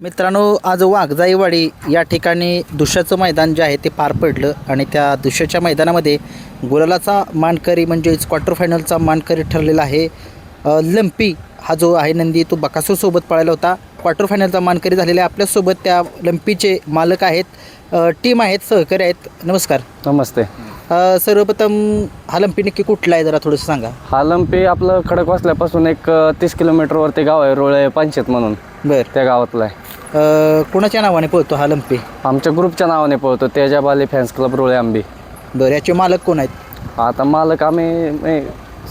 मित्रांनो, आज वाघजाईवाडी या ठिकाणी दुसऱ्याचं मैदान जे आहे ते पार पडलं आणि त्या दुसऱ्याच्या मैदानामध्ये गुलालाचा मानकरी म्हणजेच क्वार्टर फायनलचा मानकरी ठरलेला आहे. लंपी हा जो आहे नंदी तो बकासूरसोबत पळाला होता. क्वार्टर फायनलचा मानकरी झालेला आहे. आपल्यासोबत त्या लंपीचे मालक आहेत, टीम आहेत, सहकारी आहेत. नमस्कार. नमस्ते. सर्वप्रथम हा लंपी नक्की कुठला आहे जरा थोडंसं सांगा. हा लंपी आपलं खडकवासल्यापासून एक 30 किलोमीटरवरती गाव आहे, रोळे पंचायत म्हणून. बरं. त्या गावातला आहे. कोणाच्या नावाने पळतो हा लंपी? आमच्या ग्रुपच्या नावाने पळतो, तेजाबाली फॅन्स क्लब रोळे आंबी. बरं. याचे मालक कोण आहेत? आता मालक आम्ही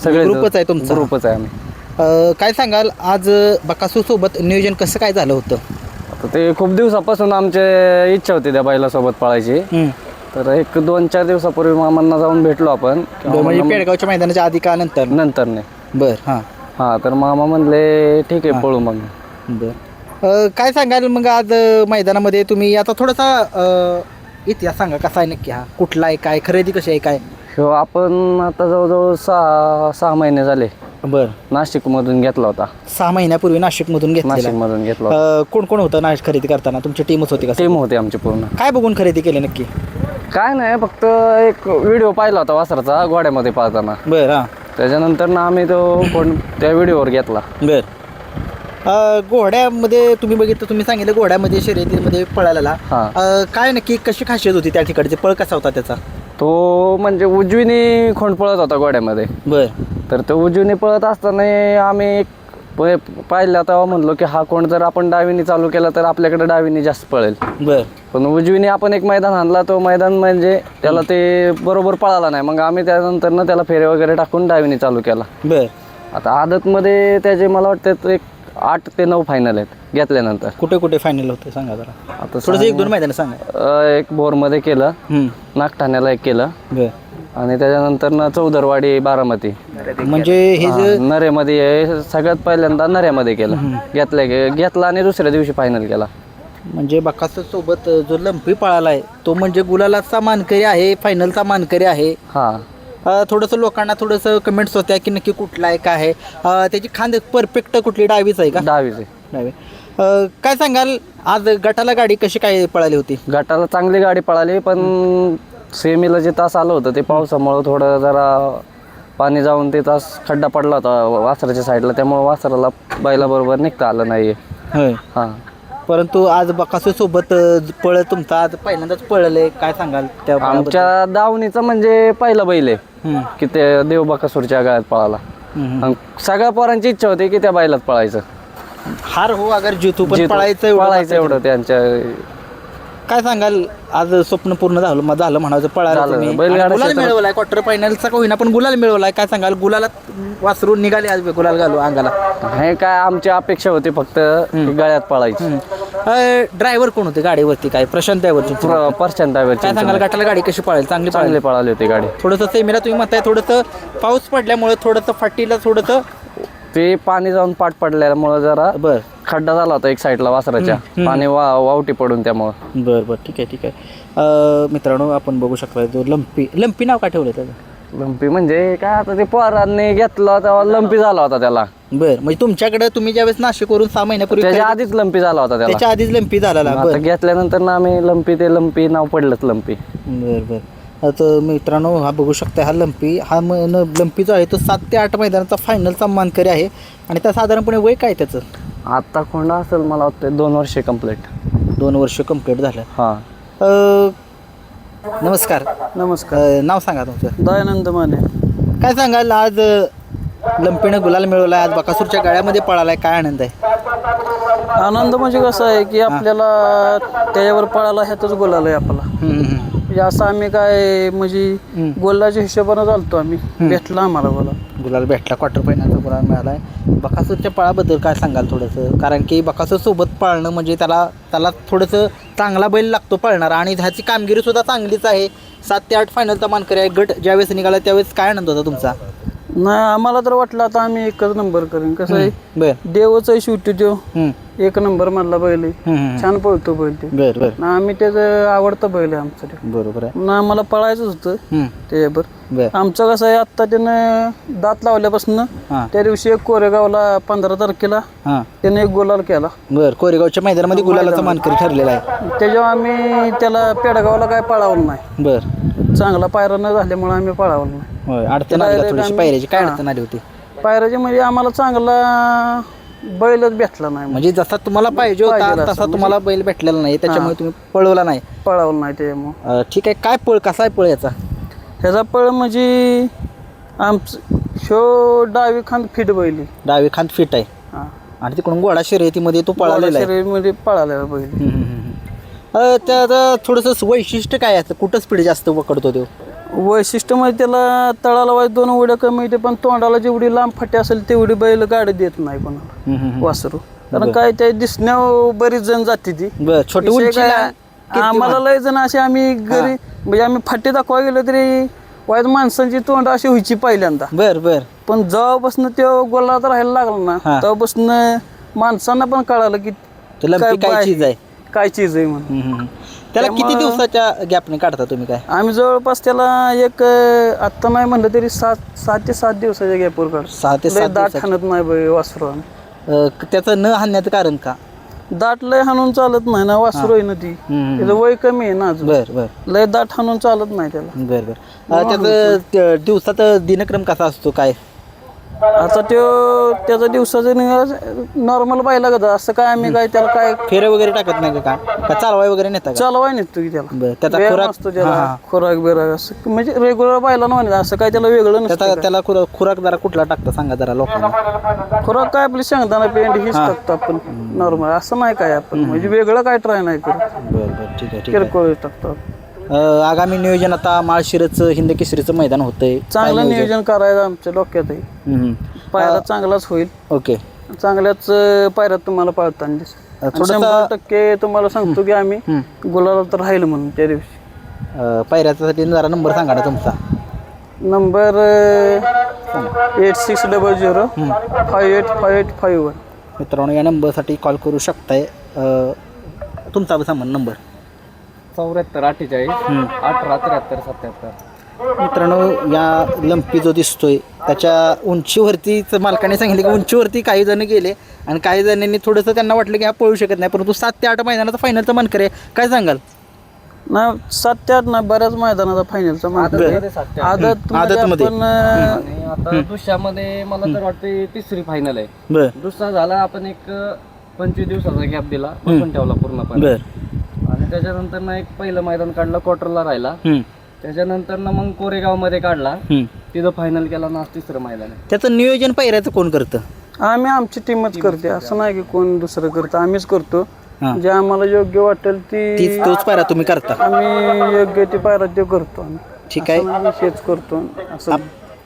सगळे ग्रुपच आहे तुमचा? ग्रुपच आहे आम्ही. काय सांगाल, आज बकासूरसोबत नियोजन कसं काय झालं होतं? आता ते खूप दिवसापासून आमची इच्छा होती त्या बैलासोबत पळायची. तर एक 2-4 दिवसापूर्वी मामांना जाऊन भेटलो आपण. म्हणजे पेडगावच्या मैदानाच्या आधी का नंतर? नंतर नाही. बरं. हां, तर मामा म्हणले ठीक आहे पळू मग. बरं. काय सांगाल मग आज मैदानामध्ये तुम्ही आता थोडासा इतिहास सांगा, कसा आहे नक्की, हा कुठला आहे, काय खरेदी कशी आहे, काय? हो, आपण आता जवळजवळ 6 महिने झाले. बरं. नाशिकमधून घेतला होता. 6 महिन्यापूर्वी नाशिकमधून घेतलेला? नाशिकमधून घेतला. कोण कोण होतं नाशिक खरेदी करताना? तुमची टीमच होती का? टीम होती आमची पूर्ण. काय बघून खरेदी केली नक्की? काय नाही, फक्त एक व्हिडिओ पाहिला होता वासराचा घोड्यामध्ये पाहताना. बरं. हां. त्याच्यानंतर ना आम्ही त्या व्हिडिओवर घेतला. बरं. घोड्यामध्ये तुम्ही बघितलं, तुम्ही सांगितलं घोड्यामध्ये शर्यतीमध्ये पळायला. काय नक्की कशी खासियत होती त्या ठिकाणची? पळ कसा होता त्याचा? तो म्हणजे उजवीने खोंड पळत होता घोड्यामध्ये. बरं. तर तो उजवीने पळत असताना आम्ही पाहिला तेव्हा म्हणलो की हा कोण जर आपण डावीने चालू केला तर आपल्याकडे डावीने जास्त पळेल. बरं. पण उजवीने आपण एक मैदान आणला, तो मैदान म्हणजे त्याला ते बरोबर पळाला नाही. मग आम्ही त्यानंतर ना त्याला फेरे वगैरे टाकून डावीने चालू केला. बरं. आता आदतमध्ये त्याचे मला वाटतं एक 8 ते 9 फायनल आहेत घेतल्यानंतर. कुठे कुठे फायनल होते सांगा जरा. आता थोडंसं 1-2 मैदान सांगा. एक बोरमध्ये केलं, नागठाण्याला एक केलं, बरं. आणि त्याच्यानंतर ना चौदरवाडी, बारामती, म्हणजे हे जे नरेमध्ये सगळ्यात पहिल्यांदा नऱ्यामध्ये केलं. घेतला आणि दुसऱ्या दिवशी फायनल केला. म्हणजे बकासूर सोबत जो लंपी पळाला आहे तो म्हणजे गुलालाचा मानकरी आहे, फायनलचा मानकरी आहे. हां. थोडंसं लोकांना थोडंसं कमेंट्स होत्या की नक्की कुठला आहे, काय आहे, त्याची खांद परफेक्ट कुठली डावीच आहे का? डावीच आहे. डावी. काय सांगाल, आज गटाला गाडी कशी काय पळाली होती? गटाला चांगली गाडी पळाली, पण सेमीला जे तास आलं होतं ते पावसामुळं थोडं जरा पाणी जाऊन ते तास खड्डा पडला होता वासराच्या साईडला, त्यामुळं वासराला बैलाबरोबर निघता आलं नाही. होय. हां. परंतु आज बकासूर सोबत पळ तुमचं आज पहिल्यांदाच पळले, काय सांगाल त्या? आमच्या दावणीचं म्हणजे पहिला बैल आहे की ते देव बकासूरच्या गाळ्यात पळाला. सगळ्या पोरांची इच्छा होती की त्या बैलात पळायचं. हार हो अगर जितू पण पळायचं एवढं त्यांच्या. काय सांगाल, आज स्वप्न पूर्ण झालं म्हणायचं, पळायला गुलाल मिळवलाय, क्वार्टर फायनलचा का होईना पण गुलाल मिळवलाय. काय सांगाल, गुलालात वासरून निघाले आज, गुलाल घालू अंगाला? हे काय आमची अपेक्षा होती फक्त गळ्यात पळायची. ड्रायव्हर कोण होते गाडीवरती? काय प्रशांत ड्रायव्हरची? प्रशांत ड्रायव्हर. काय सांगाल, गटाला गाडी कशी पळाली? चांगली पळाली होती गाडी. थोडंसं सेमीला तुम्ही म्हणताय थोडंसं पाऊस पडल्यामुळे थोडंसं फाटीला थोडंसं ते पाणी जाऊन पाठ पडल्यामुळे जरा खड्डा झाला होता एक साईडला वासराच्या, पाणी वावटी पडून, त्यामुळं. बरं. ठीक आहे. मित्रांनो, आपण बघू शकता जो लंपी नाव का ठेवलं त्याचं? लंपी म्हणजे काय, आता ते पोरांनी घेतला तेव्हा लंपी झाला होता त्याला. बरं. म्हणजे तुमच्याकडे तुम्ही ज्यावेळेस नाशिकवरून 6 महिन्यापूर्वी त्याच्या आधीच लंपी झाला होता त्याला. त्याच्या आधीच लंपी झाला. आता घेतल्यानंतर ना आम्ही लंपी नाव पडलंच लंपी. बरं. आता मित्रांनो, हा बघू शकता, हा लंपी जो आहे तो 7 ते 8 मैदानाचा फायनलचा मानकरी आहे. आणि त्या साधारणपणे वय काय त्याचं? आता कोणता असेल मला वाटतं 2 वर्षे कंप्लीट. 2 वर्ष कंप्लीट झालं. हां. नमस्कार. नाव सांगा तुमचं? दयानंद माने. काय सांगाल, आज लंपीनं गुलाल मिळवला, आज बकासूरच्या गाड्यामध्ये पळालाय, काय आनंद आहे? आनंद म्हणजे कसं आहे की आपल्याला त्याच्यावर पळायला ह्यातच गोलाल आहे आपला. म्हणजे असं आम्ही काय म्हणजे गोलाच्या हिशोबानं चालतो आम्ही. भेटला आम्हाला गुलाल भेटला, क्वार्टर फायनलचा गुलाल मिळालाय. बकासूरच्या पळाबद्दल काय सांगाल थोडंसं? कारण की बकासूर सोबत पळणं म्हणजे त्याला थोडंसं चांगला बैल लागतो पळणार, आणि ह्याची कामगिरी सुद्धा चांगलीच आहे. 7 ते 8 फायनलचा मानकरी आहे. गट ज्यावेळेस निघाला त्यावेळेस काय आनंद होता तुमचा? नाही, आम्हाला तर वाटलं आता आम्ही एकच नंबर करेन. कसं आहे, बरं. देवच आहे शेवटी तो. एक नंबर मधला बैल आहे. छान पळतो बैल ते. बर बर ना आम्ही त्याचं आवडतं बैल आहे आमचं ते. बरोबर आहे. ना आम्हाला पळायचं होतं त्याच्यावर. बर आमचं कसं आहे आत्ता त्यानं दात लावल्यापासून हां त्या दिवशी एक कोरेगावला 15 तारखेला हां त्याने एक गोलाल केला. बर कोरेगावच्या मैदानामध्ये गुलालाचा मानकरी ठरलेला आहे. त्याच्यावर आम्ही त्याला पेडगावला काय पळावलं नाही. बर चांगला पायरा न झाल्यामुळे आम्ही पळावलं नाही. होय. अडचण आली का थोडीशी पायऱ्याची? काय अडचण आली होती? पायराचे म्हणजे आम्हाला चांगला बैलच भेटला नाही. म्हणजे जसा तुम्हाला पाहिजे होता तसा तुम्हाला बैल भेटलेला नाही, त्याच्यामुळे तुम्ही पळवला नाही. पळावलं नाही त्याच्यामुळे. ठीक आहे. काय पळ कसा आहे पळ याचा? ह्याचा पळ म्हणजे आमचं शो डावी खांद फिट बैल आहे. डावी खांद फिट आहे हा. आणि तिकडून घोडा शर्यतीमध्ये तो पळालेला आहे. शरीरमध्ये पळालेला बैल. त्याचं थोडंसं वैशिष्ट्य काय असतं? कुठं स्पीड जास्त पकडतो तो? वैशिष्ट्य म्हणजे त्याला तळाला वाज 2 उड्या कमी येते, पण तोंडाला जेवढी लांब फाटी असेल तेवढी बैल गाडी देत नाही कोणाला वासरू. कारण काय त्या दिसण्यावर बरीच जण जाते ती. बर छोटी विषय उंची काय, आम्हाला लय जण असे आम्ही घरी म्हणजे आम्ही फाटी दाखवा गेलो तरी वाईट माणसांची तोंड अशी व्हायची पहिल्यांदा. बर बर पण जेव्हापासून तो गोलात राहायला लागला ना तेव्हापासून माणसांना पण कळालं की तो लंपी काय चीज आहे. काय चीज आहे म्हणून. त्याला किती दिवसाच्या गॅपने काढता तुम्ही? काय आम्ही जवळपास त्याला एक आत्ता नाही म्हणलं तरी 7 ते 7 दिवसाच्या गॅपवर काढतो. 6 ते 7 दाट हाणत नाही वासरू. त्याचं न हाणण्याचं कारण का? दाट लय हाणून चालत नाही ना वासरू आहे ना ती. त्याचं वय कमी आहे ना अजून. बर बर लय दाट हाणून चालत नाही त्याला. बर बर त्याचं दिवसात दिनक्रम कसा असतो काय? आता त्याचा दिवसाचं नॉर्मल पाहिला का असं काय आम्ही काय त्याला काय फेरे वगैरे टाकत नाही का? का चालवाय वगैरे नेता का? चालवाय नेतो की त्याला. बरं, त्याचा व्यायाम खुराक असतो त्याला. खुराक बिराक असं म्हणजे रेग्युलर पाहिला नाही असं काय त्याला वेगळं नसतं. त्याला खुराक जरा कुठला टाकता सांगा जरा लोकांना. खुराक काय आपली शेंगदाणा पेंड हीच टाकतो आपण नॉर्मल. असं नाही काय आपण म्हणजे वेगळं काय ट्राय नाही करत. बरं बरं ठीक आहे ठीक किरकोळ टाकतो. आहे. आगामी नियोजन आता माळशिरसचं हिंद केसरीचं मैदान होतंय. चांगलं नियोजन करायचं आमच्या डोक्यात आहे. पायरा चांगलाच होईल. ओके. चांगल्याच पायऱ्यात तुम्हाला पळताना दिसेल. 100% तुम्हाला सांगतो की आम्ही गुलाला तर राहील म्हणून त्या दिवशी. पायऱ्यासाठी जरा नंबर सांगा ना तुमचा. नंबर 8600 585851. मित्रांनो या नंबरसाठी कॉल करू शकताय. तुमचा सामान नंबर 74 48 18 73 77. मित्रांनो या लंपी जो दिसतोय त्याच्या उंचीवरतीच मालकाने सांगितले की उंचीवरती काही जण गेले आणि काही जणांनी थोडंसं त्यांना वाटलं की हा पळू शकत नाही, परंतु 7 ते 8 मैदानाचा फायनलचा मानकरी आहे. काय सांगाल? नाही 7 ते 8 नाही बऱ्याच मैदानाचा फायनलचा आदतमध्ये. पण आणि आता दुसऱ्यामध्ये मला तर वाटते 3री फायनल आहे. बर दुसरा झाला आपण एक 25 दिवसाचा गॅप दिला बसून ठेवला पूर्णपणे. बर आणि त्याच्यानंतर ना एक पहिलं मैदान काढलं क्वार्टरला राहिला. त्याच्यानंतर ना मग कोरेगाव मध्ये काढला तिथं फायनल केला ना 3रं मैदान आहे. त्याचं नियोजन पायऱ्याचं कोण करतं? आम्ही आमची टीमच करते. असं नाही की कोण दुसरं करतं. आम्हीच करतो. जे आम्हाला योग्य वाटेल ती तोच पायरा तुम्ही करता? आम्ही योग्य ती पायरा ते करतो. ठीक आहे. शेच करतो असं.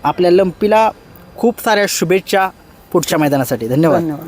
आपल्या लंपीला खूप साऱ्या शुभेच्छा पुढच्या मैदानासाठी. धन्यवाद. धन्यवाद.